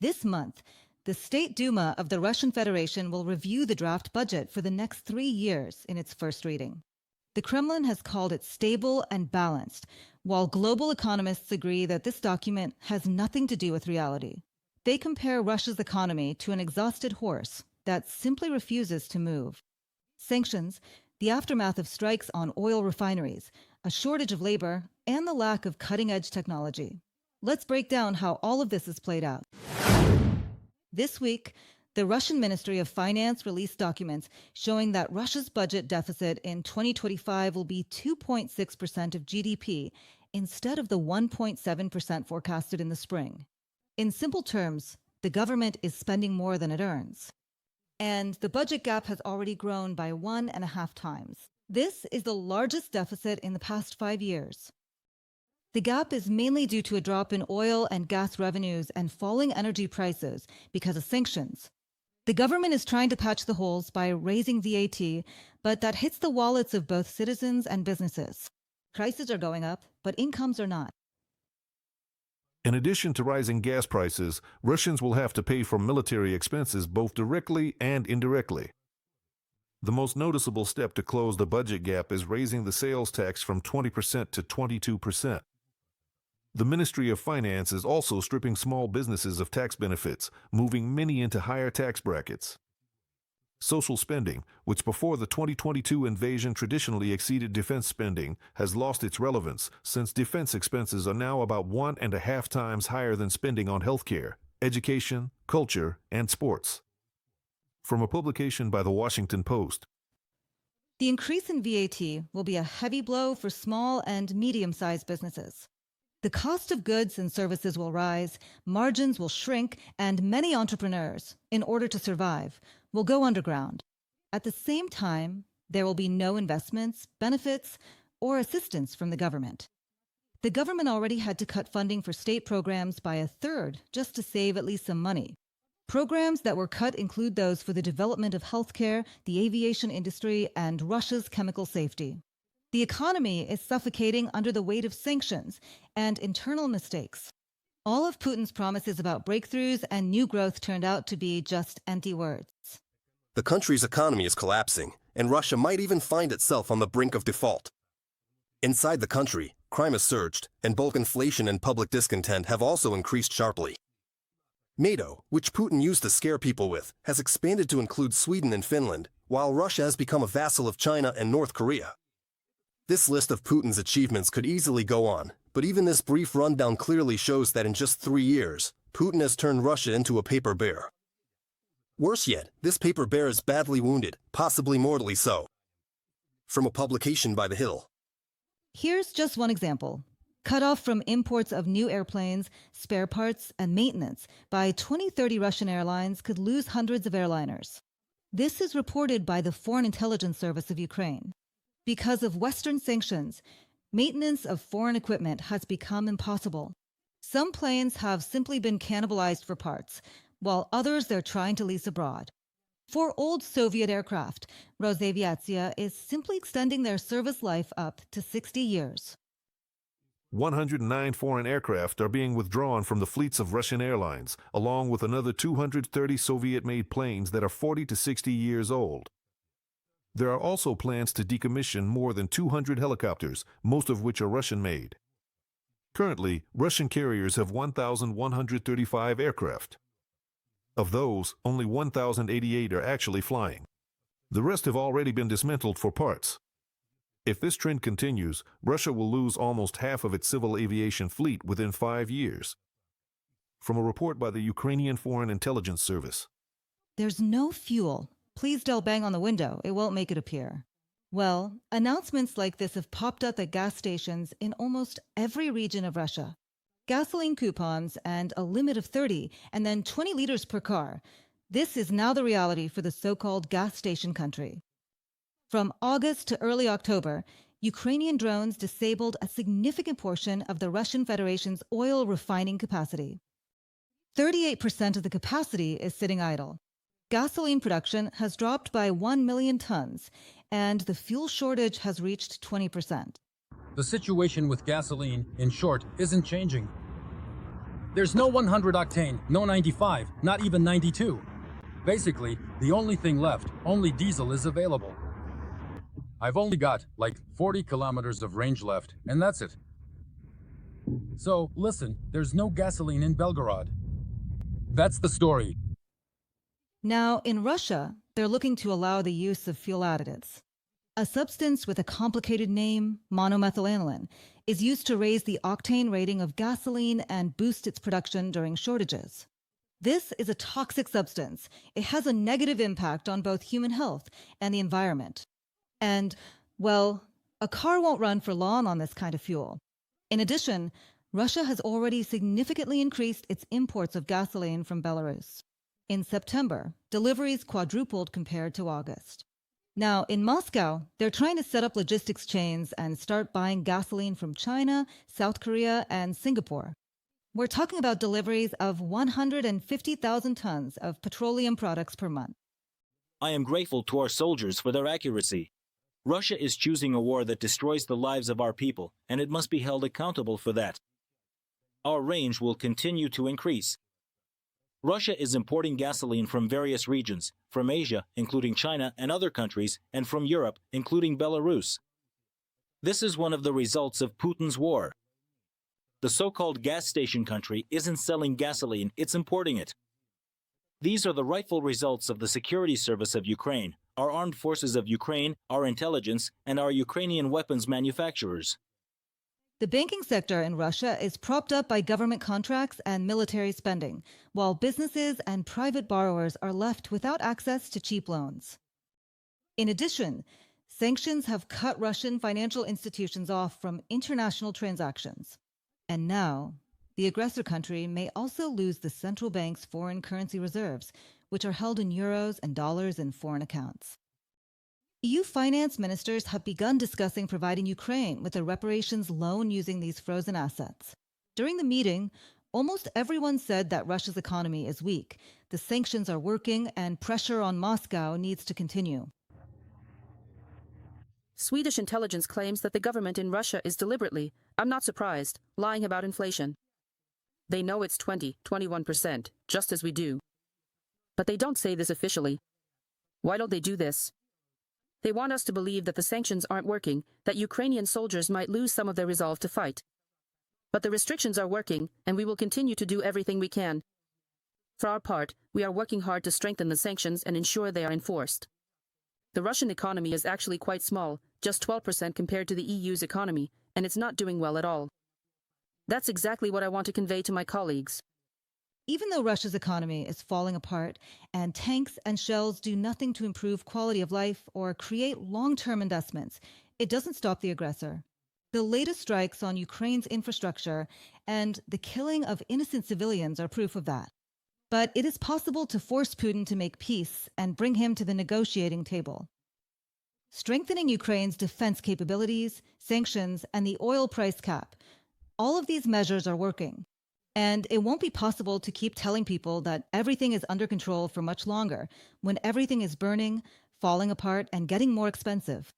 This month, the State Duma of the Russian Federation will review the draft budget for the next 3 years in its first reading. The Kremlin has called it stable and balanced, while global economists agree that this document has nothing to do with reality. They compare Russia's economy to an exhausted horse that simply refuses to move. Sanctions, the aftermath of strikes on oil refineries, a shortage of labor, and the lack of cutting-edge technology. Let's break down how all of this is played out. This week, the Russian Ministry of Finance released documents showing that Russia's budget deficit in 2025 will be 2.6% of GDP instead of the 1.7% forecasted in the spring. In simple terms, the government is spending more than it earns. And the budget gap has already grown by 1.5 times. This is the largest deficit in the past 5 years. The gap is mainly due to a drop in oil and gas revenues and falling energy prices because of sanctions. The government is trying to patch the holes by raising VAT, but that hits the wallets of both citizens and businesses. Prices are going up, but incomes are not. In addition to rising gas prices, Russians will have to pay for military expenses both directly and indirectly. The most noticeable step to close the budget gap is raising the sales tax from 20% to 22%. The Ministry of Finance is also stripping small businesses of tax benefits, moving many into higher tax brackets. Social spending, which before the 2022 invasion traditionally exceeded defense spending, has lost its relevance since defense expenses are now about 1.5 times higher than spending on healthcare, education, culture, and sports. From a publication by the Washington Post. The increase in VAT will be a heavy blow for small and medium-sized businesses. The cost of goods and services will rise, margins will shrink, and many entrepreneurs, in order to survive, will go underground. At the same time, there will be no investments, benefits, or assistance from the government. The government already had to cut funding for state programs by 1/3 just to save at least some money. Programs that were cut include those for the development of healthcare, the aviation industry, and Russia's chemical safety. The economy is suffocating under the weight of sanctions and internal mistakes. All of Putin's promises about breakthroughs and new growth turned out to be just empty words. The country's economy is collapsing, and Russia might even find itself on the brink of default. Inside the country, crime has surged, and bulk inflation and public discontent have also increased sharply. NATO, which Putin used to scare people with, has expanded to include Sweden and Finland, while Russia has become a vassal of China and North Korea. This list of Putin's achievements could easily go on, but even this brief rundown clearly shows that in just 3 years, Putin has turned Russia into a paper bear. Worse yet, this paper bear is badly wounded, possibly mortally so. From a publication by The Hill. Here's just one example. Cut off from imports of new airplanes, spare parts, and maintenance, by 2030 Russian airlines could lose hundreds of airliners. This is reported by the Foreign Intelligence Service of Ukraine. Because of Western sanctions, maintenance of foreign equipment has become impossible. Some planes have simply been cannibalized for parts, while others they're trying to lease abroad. For old Soviet aircraft, Rosaviatsia is simply extending their service life up to 60 years. 109 foreign aircraft are being withdrawn from the fleets of Russian airlines, along with another 230 Soviet-made planes that are 40 to 60 years old. There are also plans to decommission more than 200 helicopters, most of which are Russian-made. Currently, Russian carriers have 1,135 aircraft. Of those, only 1,088 are actually flying. The rest have already been dismantled for parts. If this trend continues, Russia will lose almost half of its civil aviation fleet within 5 years. From a report by the Ukrainian Foreign Intelligence Service. There's no fuel. Please don't bang on the window, it won't make it appear. Well, announcements like this have popped up at gas stations in almost every region of Russia. Gasoline coupons and a limit of 30 and then 20 liters per car. This is now the reality for the so-called gas station country. From August to early October, Ukrainian drones disabled a significant portion of the Russian Federation's oil refining capacity. 38% of the capacity is sitting idle. Gasoline production has dropped by 1 million tons, and the fuel shortage has reached 20%. The situation with gasoline, in short, isn't changing. There's no 100 octane, no 95, not even 92. Basically, the only thing left, only diesel is available. I've only got, like, 40 kilometers of range left, and that's it. So, listen, there's no gasoline in Belgorod. That's the story. Now, in Russia, they're looking to allow the use of fuel additives. A substance with a complicated name, monomethylaniline, is used to raise the octane rating of gasoline and boost its production during shortages. This is a toxic substance. It has a negative impact on both human health and the environment. And, well, a car won't run for long on this kind of fuel. In addition, Russia has already significantly increased its imports of gasoline from Belarus. In September, deliveries quadrupled compared to August. Now, in Moscow, they're trying to set up logistics chains and start buying gasoline from China, South Korea, and Singapore. We're talking about deliveries of 150,000 tons of petroleum products per month. I am grateful to our soldiers for their accuracy. Russia is choosing a war that destroys the lives of our people, and it must be held accountable for that. Our range will continue to increase. Russia is importing gasoline from various regions, from Asia, including China and other countries, and from Europe, including Belarus. This is one of the results of Putin's war. The so-called gas station country isn't selling gasoline, it's importing it. These are the rightful results of the security service of Ukraine, our armed forces of Ukraine, our intelligence, and our Ukrainian weapons manufacturers. The banking sector in Russia is propped up by government contracts and military spending, while businesses and private borrowers are left without access to cheap loans. In addition, sanctions have cut Russian financial institutions off from international transactions. And now, the aggressor country may also lose the central bank's foreign currency reserves, which are held in euros and dollars in foreign accounts. EU finance ministers have begun discussing providing Ukraine with a reparations loan using these frozen assets. During the meeting, almost everyone said that Russia's economy is weak, the sanctions are working, and pressure on Moscow needs to continue. Swedish intelligence claims that the government in Russia is deliberately, I'm not surprised, lying about inflation. They know it's 21%, just as we do. But they don't say this officially. Why don't they do this? They want us to believe that the sanctions aren't working, that Ukrainian soldiers might lose some of their resolve to fight. But the restrictions are working, and we will continue to do everything we can. For our part, we are working hard to strengthen the sanctions and ensure they are enforced. The Russian economy is actually quite small, just 12% compared to the EU's economy, and it's not doing well at all. That's exactly what I want to convey to my colleagues. Even though Russia's economy is falling apart and tanks and shells do nothing to improve quality of life or create long-term investments, it doesn't stop the aggressor. The latest strikes on Ukraine's infrastructure and the killing of innocent civilians are proof of that. But it is possible to force Putin to make peace and bring him to the negotiating table. Strengthening Ukraine's defense capabilities, sanctions, and the oil price cap, all of these measures are working. And it won't be possible to keep telling people that everything is under control for much longer when everything is burning, falling apart, and getting more expensive.